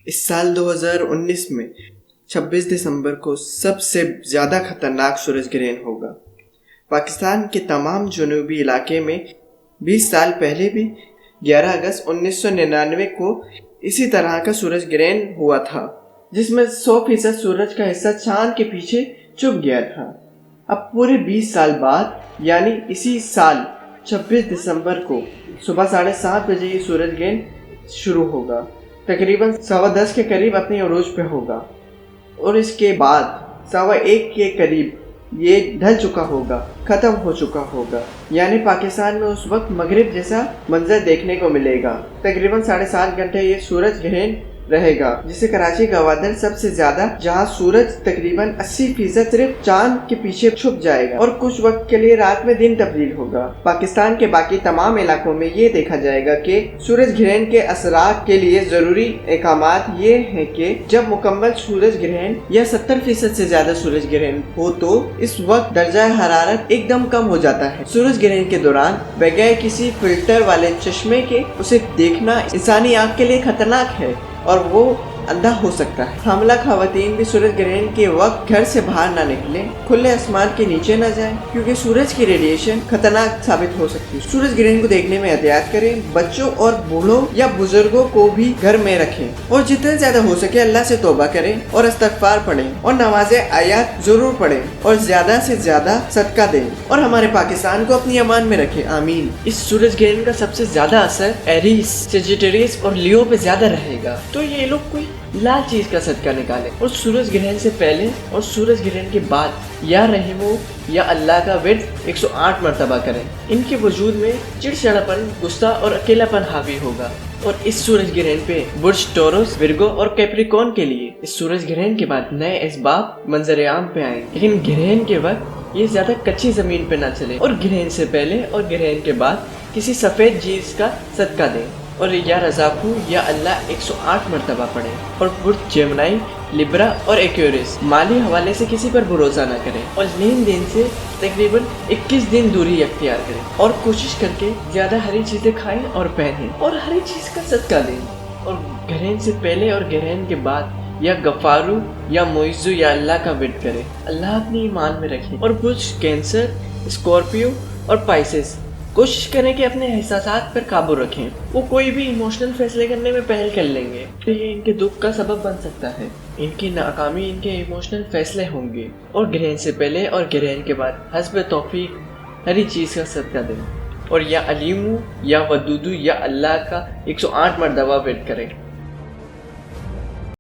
اس سال 2019 میں 26 دسمبر کو سب سے زیادہ خطرناک سورج گرہن ہوگا۔ پاکستان کے تمام جنوبی علاقے میں 20 سال پہلے بھی 11 اگست 1999 کو اسی طرح کا سورج گرہن ہوا تھا، جس میں 100% سورج کا حصہ چاند کے پیچھے چھپ گیا تھا۔ اب پورے 20 سال بعد یعنی اسی سال 26 دسمبر کو صبح 7:30 بجے یہ سورج گرہن شروع ہوگا، تقریباً 10:15 کے قریب اپنے عروج پہ ہوگا، اور اس کے بعد 1:15 کے قریب یہ ڈھل چکا ہوگا، ختم ہو چکا ہوگا، یعنی پاکستان میں اس وقت مغرب جیسا منظر دیکھنے کو ملے گا۔ تقریباً 7.5 گھنٹے یہ سورج گرہن رہے گا، جسے کراچی گوادر سب سے زیادہ، جہاں سورج تقریباً 80% صرف چاند کے پیچھے چھپ جائے گا اور کچھ وقت کے لیے رات میں دن تبدیل ہوگا۔ پاکستان کے باقی تمام علاقوں میں یہ دیکھا جائے گا کہ سورج گرہن کے اثرات کے لیے ضروری احکامات یہ ہیں کہ جب مکمل سورج گرہن یا 70% سے زیادہ سورج گرہن ہو تو اس وقت درجہ حرارت ایک دم کم ہو جاتا ہے۔ سورج گرہن کے دوران بغیر کسی فلٹر والے چشمے کے اسے دیکھنا انسانی آنکھ کے لیے خطرناک ہے اور وہ اندھا ہو سکتا ہے۔ حاملہ خواتین بھی سورج گرہن کے وقت گھر سے باہر نہ نکلیں، کھلے آسمان کے نیچے نہ جائیں، کیونکہ سورج کی ریڈیشن خطرناک ثابت ہو سکتی ہے۔ سورج گرہن کو دیکھنے میں احتیاط کریں، بچوں اور بوڑھوں یا بزرگوں کو بھی گھر میں رکھیں، اور جتنا زیادہ ہو سکے اللہ سے توبہ کریں اور استغفار پڑھیں اور نماز آیات ضرور پڑھیں اور زیادہ سے زیادہ صدقہ دیں اور ہمارے پاکستان کو اپنی امان میں رکھیں، آمین۔ اس سورج گرہن کا سب سے زیادہ اثر ایریس، سیجیٹیریس اور لیو پہ زیادہ رہے گا، تو یہ لوگ کوئی لال چیز کا صدقہ نکالیں اور سورج گرہن سے پہلے اور سورج گرہن کے بعد یا رحمو یا اللہ کا ورد 108 مرتبہ کریں۔ ان کے وجود میں چڑچڑاپن، غصہ اور اکیلاپن حاوی ہوگا، اور اس سورج گرہن پہ برج ٹورس، ورگو اور کیپریکون کے لیے اس سورج گرہن کے بعد نئے اسباب منظر عام پہ آئیں، لیکن گرہن کے وقت یہ زیادہ کچی زمین پہ نہ چلے، اور گرہن سے پہلے اور گرہن کے بعد کسی سفید چیز کا صدقہ دیں، اور یا رزاقو یا اللہ 108 مرتبہ پڑھیں، اور برج جیمنائی، لبرا اور ایکویرس مالی حوالے سے کسی پر بھروسہ نہ کریں، اور لین دین سے تقریباً 21 دن دوری اختیار کریں، اور کوشش کر کے زیادہ ہری چیزیں کھائیں اور پہنیں، اور ہری چیز کا صدقہ دیں، اور گرہن سے پہلے اور گرہن کے بعد یا غفارو یا معزو یا اللہ کا ورد کریں، اللہ اپنی ایمان میں رکھیں۔ اور برج کینسر، اسکارپیو اور پائسس کوشش کریں کہ اپنے احساسات پر قابو رکھیں، وہ کوئی بھی ایموشنل فیصلے کرنے میں پہل کر لیں گے تو یہ ان کے دکھ کا سبب بن سکتا ہے، ان کی ناکامی ان کے ایموشنل فیصلے ہوں گے۔ اور گرہن سے پہلے اور گرہن کے بعد حسب توفیق ہری چیز کا صدقہ دیں، اور یا علیمو یا ودودو یا اللہ کا 108 مرتبہ ورد کریں۔